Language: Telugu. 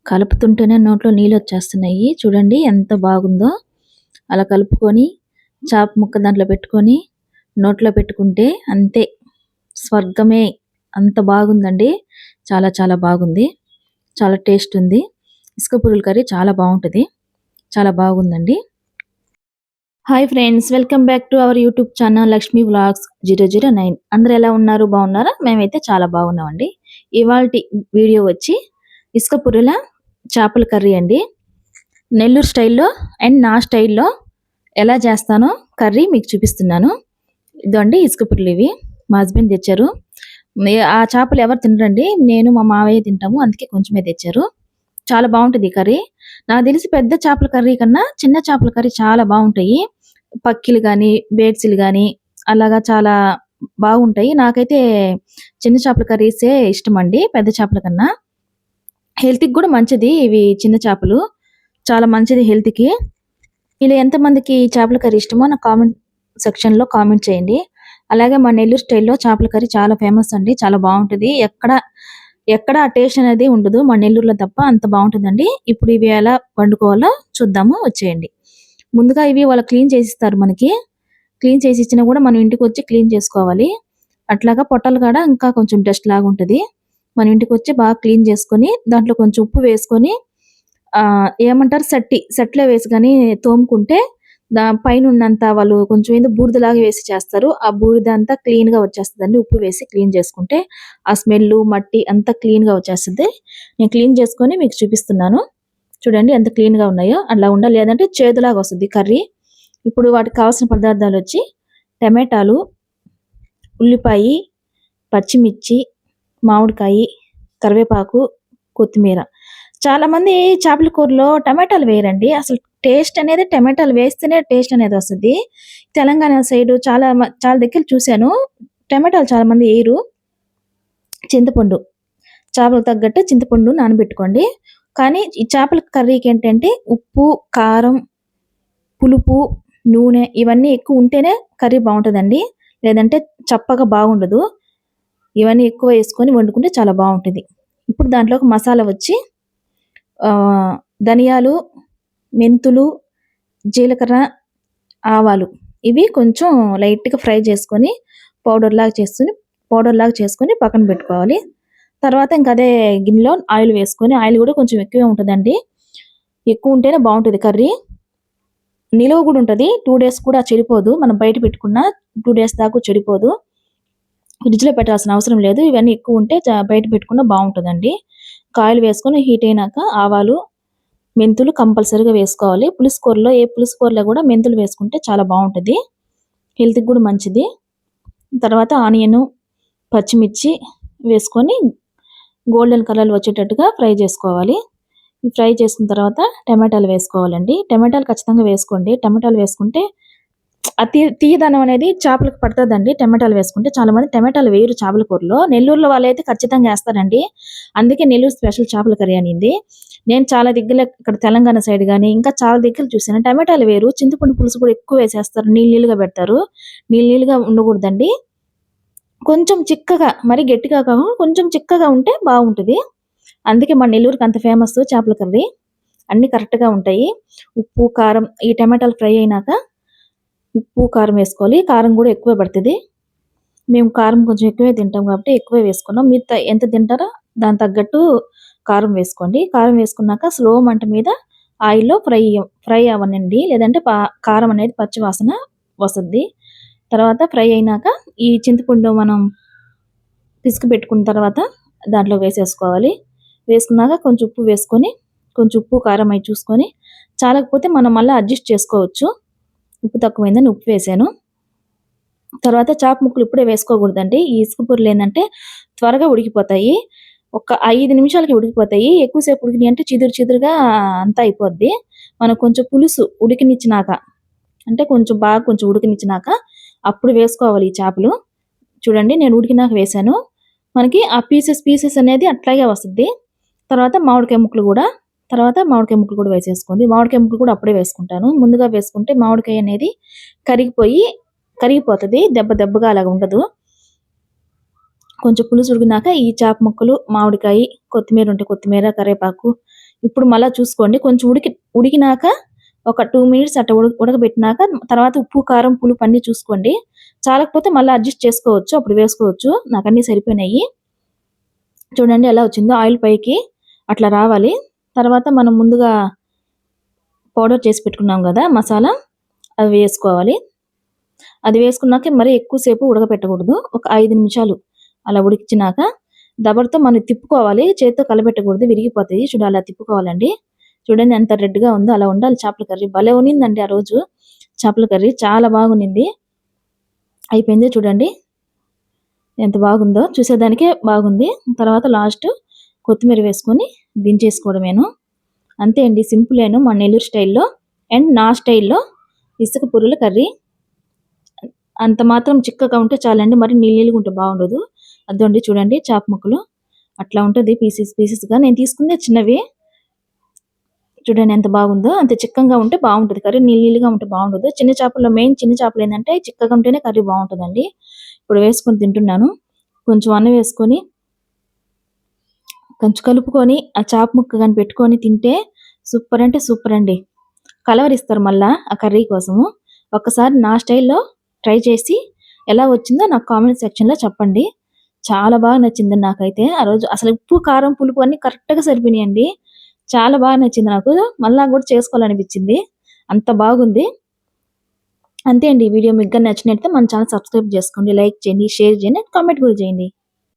కలుపుతుంటేనే నోట్లో నీళ్ళొచ్చేస్తున్నాయి. చూడండి ఎంత బాగుందో. అలా కలుపుకొని చాప ముక్క దాంట్లో పెట్టుకొని నోట్లో పెట్టుకుంటే అంతే స్వర్గమే. అంత బాగుందండి. చాలా చాలా బాగుంది. చాలా టేస్ట్ ఉంది. ఇసుక పురుగుల కర్రీ చాలా బావుంటది. చాలా బాగుందండి. Hi friends! Welcome back to our YouTube channel Lakshmi vlogs 009. అందరూ ఎలా ఉన్నారు? బాగున్నారా? మేమైతే చాలా బాగున్నామండి. ఇవాల్టి వీడియో వచ్చి ఇసుక పుర్రెల చేపల కర్రీ అండి. నెల్లూరు స్టైల్‌లో అండ్ నా స్టైల్‌లో ఎలా చేస్తానో కర్రీ మీకు చూపిస్తున్నాను. ఇదండి ఇసుక పుర్రెలు ఇవి. మా హస్బెండ్ తెచ్చారు. ఆ చేపలు ఎవరు తినరండి. నేను మా మావయ్య తింటాము. అందుకే కొంచెమే తెచ్చారు. చాలా బావుంటది ఈ కర్రీ. నాకు తెలిసి పెద్ద చేపల కర్రీ కన్నా చిన్న చేపల కర్రీ చాలా బావుంటాయి. పక్కిలు గాని, బేడ్సిలు గాని అలాగా చాలా బాగుంటాయి. నాకైతే చిన్న చేపల కర్రీసే ఇష్టమండి పెద్ద చేపల కన్నా. హెల్త్‌కి గూడా మంచిది ఇవి చిన్న చేపలు. చాలా మంచిది హెల్త్‌కి. మీలో ఎంతమందికి చేపల కర్రీ ఇష్టమో నాకు కామెంట్ సెక్షన్‌లో కామెంట్ చేయండి. అలాగే మా నెల్లూరు స్టైల్‌లో చేపల కర్రీ చాలా ఫేమస్ అండి. చాలా బావుంటది. ఎక్కడ ఆ టేస్ట్ అనేది ఉండదు. మా నెల్లూరులో తప్ప అంత బావుంటదండి. ఇప్పుడు ఇవి ఎలా వండుకోవాలో చూద్దాము వచ్చేయండి. ముందుగా ఇవి వాళ్ళు క్లీన్ చేసిస్తారు మనకి. క్లీన్ చేసి ఇచ్చినా గూడా మనం ఇంటికొచ్చి క్లీన్ చేసుకోవాలి. అట్లాగా పొట్టల కాడ ఇంకా కొంచెం డస్ట్ లాగుంటది. మనం ఇంటికొచ్చి బాగా క్లీన్ చేసుకొని దాంట్లో కొంచెం ఉప్పు వేసుకొని ఏమంటారు సట్టిలో వేసి గాని తోముకుంటే పైనున్నంత వాళ్ళు కొంచెం ఏదో బూడిదలాగా వేసి చేస్తారు. ఆ బూడిద అంతా క్లీన్‌గా వచ్చేస్తదండి. ఉప్పు వేసి క్లీన్ చేసుకుంటే ఆ స్మెల్లు, మట్టి అంతా క్లీన్‌గా వచ్చేస్తది. నేను క్లీన్ చేసుకొని మీకు చూపిస్తున్నాను. చూడండి ఎంత క్లీన్‌గా ఉన్నాయో అట్లా ఉండాలి. లేదంటే చేదులాగా వస్తది కర్రీ. ఇప్పుడు వాటికి కావాల్సిన పదార్థాలొచ్చి టమాటాలు, ఉల్లిపాయి, పచ్చిమిర్చి, మామిడికాయి, కరివేపాకు, కొత్తిమీర. చాలామంది చేపల కూరలో టమాటాలు వేయరండి. అసలు టేస్ట్ అనేది టమాటాలు వేస్తేనే టేస్ట్ అనేది వస్తది. తెలంగాణ సైడు చాలా దగ్గర చూసాను. టమాటాలు చాలా మంది ఎయరు. చింతపండు, చేపలకు తగ్గట్టు చింతపండు నానబెట్టుకోండి. కానీ ఈ చేపల కర్రీకి ఏంటంటే ఉప్పు, కారం, పులుపు, నూనె ఇవన్నీ ఎక్కువ ఉంటేనే కర్రీ బావుంటదండి. లేదంటే చప్పగా బాగుండదు. ఇవన్నీ ఎక్కువ యేసుకొని వండుకుంటే చాలా బావుంటది. ఇప్పుడు దాంట్లోకి మసాలా వచ్చి ధనియాలు, మెంతులు, జీలకర్ర, ఆవాలు ఇవి కొంచెం లైట్‌గా ఫ్రై చేసుకొని పౌడర్‌లాగా చేసుకొని పక్కన పెట్టుకోవాలి. తర్వాత ఇంక అదే గిన్నెలో ఆయిల్ వేసుకొని ఆయిల్ గూడా కొంచెం ఎక్కువే ఉంటదండి. ఎక్కువ ఉంటేనే బావుంటది కర్రీ. నిలువ గూడా ఉంటది. 2 డేస్ కూడా చెడిపోదు. మనం బయట పెట్టుకున్న 2 డేస్ దాకా చెడిపోదు. ఫ్రిడ్జ్‌లో పెట్టాల్సిన అవసరం లేదు. ఇవన్నీ ఎక్కువుంటే బయట పెట్టుకున్న బావుంటదండి. ఆయిల్ వేసుకొని హీట్ అయినాక ఆవాలు, మెంతులు కంపల్సరీగా వేసుకోవాలి. పులుసు కూరలో గూడా మెంతులు వేసుకుంటే చాలా బావుంటది. హెల్త్‌కి గూడా మంచిది. తర్వాత ఆనియను, పచ్చిమిర్చి వేసుకొని గోల్డెన్ కలర్ వచ్చేటట్టుగా ఫ్రై చేసుకోవాలి. ఫ్రై చేసిన తర్వాత టమాటాలు వేసుకోవాలండి. టమాటాలు ఖచ్చితంగా వేసుకోండి. టమాటాలు వేసుకుంటే ఆ తీయదనం అనేది చేపలకు పడతదండి టమాటాలు వేసుకుంటే. చాలామంది టమాటాలు వేయరు చేపల కూరలో. నెల్లూరులో వాళ్ళైతే ఖచ్చితంగా ఏస్తారండి. అందుకే నెల్లూరు స్పెషల్ చేపల కర్రీ అనింది. నేను చాలా దగ్గర ఇక్కడ తెలంగాణ సైడ్ గాని, ఇంకా చాలా దగ్గర చూసాను టమాటాలు వేయరు. చింతపండు పులుసు కూడా ఎక్కువ వేసేస్తారు. నీళ్ళుగా పెడతారు. నీళ్ళుగా ఉండకూడదండి. కొంచెం చిక్కగా మరీ గట్టిగా కాకుండా కొంచెం చిక్కగా ఉంటే బావుంటది. అందుకే మన నెల్లూరుకి అంత ఫేమస్ చేపల కర్రీ. అన్నీ కరెక్ట్‌గా ఉంటాయి. ఉప్పు, కారం ఈ టమాటాలు ఫ్రై అయినాక ఉప్పు, కారం వేసుకోవాలి. కారం గూడా ఎక్కువే పడతది. మేము కారం కొంచెం ఎక్కువే తింటాం కాబట్టి ఎక్కువే వేసుకున్నాం. మీరు ఎంత తింటారో దానికి తగ్గట్టు కారం వేసుకోండి. కారం వేసుకున్నాక స్లో మంట మీద ఆయిల్‌లో ఫ్రై అవ్వనండి. లేదంటే కారం అనేది పచ్చి వాసన వస్తది. తర్వాత ఫ్రై అయినాక ఈ చింతపండు మనం పిసికి పెట్టుకున్న తర్వాత దాంట్లో వేసేసుకోవాలి. వేసుకున్నాక కొంచెం ఉప్పు వేసుకొని, కొంచెం ఉప్పు, కారం అయి చూసుకొని చాలకపోతే మనం మళ్ళా అడ్జస్ట్ చేసుకోవచ్చు. ఉప్పు తక్కువైందని ఉప్పు వేసాను. తర్వాత చేప ముక్కలు ఇప్పుడే వేసుకోకూడదండి. ఈ ఇసుక పుర్రెలేందంటే త్వరగా ఉడికిపోతాయి. ఒక 5 నిమిషాలకి ఉడికిపోతాయి. ఎక్కువ సేపు ఉడికినియంటే చిదురుగా అంతా అయిపోద్ది. మనం కొంచెం పులుసు ఉడికనిచ్చినాక అంటే కొంచెం ఉడికనిచ్చినాక అప్పుడు వేసుకోవాలి ఈ చేపలు. చూడండి నేను ఉడికినాక వేసాను. మనకి ఆ పీసెస్ అనేది అట్లాగే వస్తది. తర్వాత మామిడికాయ ముక్కలు కూడా వేసేసుకోండి. మామిడికాయ ముక్కలు కూడా అప్పుడే వేసుకుంటాను. ముందుగా వేసుకుంటే మామిడికాయ అనేది కరిగిపోతది. దెబ్బగా అలాగా ఉండదు. కొంచెం పులుసు ఉడికినాక ఈ చేప ముక్కలు, మామిడికాయ, కొత్తిమీర ఉంటే కొత్తిమీర, కరివేపాకు ఇప్పుడు మళ్ళా చూసుకోండి కొంచెం ఉడికినాక ఒక 2 మినిట్స్ అట్లా ఉడకబెట్టినాక తర్వాత ఉప్పు, కారం, పులుపు అన్నీ చూసుకోండి. చాలకపోతే మళ్ళీ అడ్జస్ట్ చేసుకోవచ్చు. అప్పుడు వేసుకోవచ్చు. నాకన్నీ సరిపోయినాయి. చూడండి ఎలా వచ్చిందో ఆయిల్ పైకి అట్లా రావాలి. తర్వాత మనం ముందుగా పౌడర్ చేసి పెట్టుకున్నాం కదా మసాలా, అవి వేసుకోవాలి. అది వేసుకున్నాక మరీ ఎక్కువసేపు ఉడకపెట్టకూడదు. ఒక 5 నిమిషాలు అలా ఉడికించినాక దబడతో మనం తిప్పుకోవాలి. చేత్తో కలబెట్టకూడదు, విరిగిపోతాయి. అలా తిప్పుకోవాలండి. చూడండి ఎంత రెడ్గా ఉందో, అలా ఉండాలి చేపల కర్రీ. భలే ఉన్నిందండి ఆ రోజు చేపల కర్రీ, చాలా బాగుండింది. అయిపోయింది చూడండి ఎంత బాగుందో, చూసేదానికే బాగుంది. తర్వాత లాస్ట్ కొత్తిమీర వేసుకొని దించేసుకోవడమేను. అంతే అండి, సింపులేను మా నెల్లూరు స్టైల్లో. అండ్ నా స్టైల్లో ఇసుక పురుగుల కర్రీ. అంత మాత్రం చిక్కగా ఉంటే చాలండి, మరి నీళ్ళుగా ఉంటే బాగుండదు. అదండి చూడండి చేప ముక్కలు అట్లా ఉంటుంది, పీసెస్గా. నేను తీసుకుందే చిన్నవి. చూడండి ఎంత బాగుందో. అంత చిక్కగా ఉంటే బాగుంటుంది కర్రీ, నీళ్ళుగా ఉంటే బాగుండదు. చిన్న చేపల్లో మెయిన్ చిన్న చేపలు ఏంటంటే చిక్కగా ఉంటేనే కర్రీ బాగుంటుందండి. ఇప్పుడు వేసుకొని తింటున్నాను. కొంచెం అన్నం వేసుకొని కొంచెం కలుపుకొని ఆ చేప ముక్క కానీ పెట్టుకొని తింటే సూపర్ అంటే సూపర్ అండి. కలవరిస్తారు మళ్ళా ఆ కర్రీ కోసము. ఒక్కసారి నా స్టైల్లో ట్రై చేసి ఎలా వచ్చిందో నాకు కామెంట్ సెక్షన్లో చెప్పండి. చాలా బాగా నచ్చింది నాకైతే ఆ రోజు. అసలు ఉప్పు, కారం, పులుపు అన్నీ కరెక్ట్గా సరిపోయినాయండి. చాలా బాగా నచ్చింది నాకు. మళ్ళా కూడా చేసుకోవాలనిపించింది, అంత బాగుంది. అంతే అండి. ఈ వీడియో మీకు నచ్చినట్లయితే మన ఛానల్ సబ్స్క్రైబ్ చేసుకోండి, లైక్ చేయండి, షేర్ చేయండి, కామెంట్ కూడా చేయండి.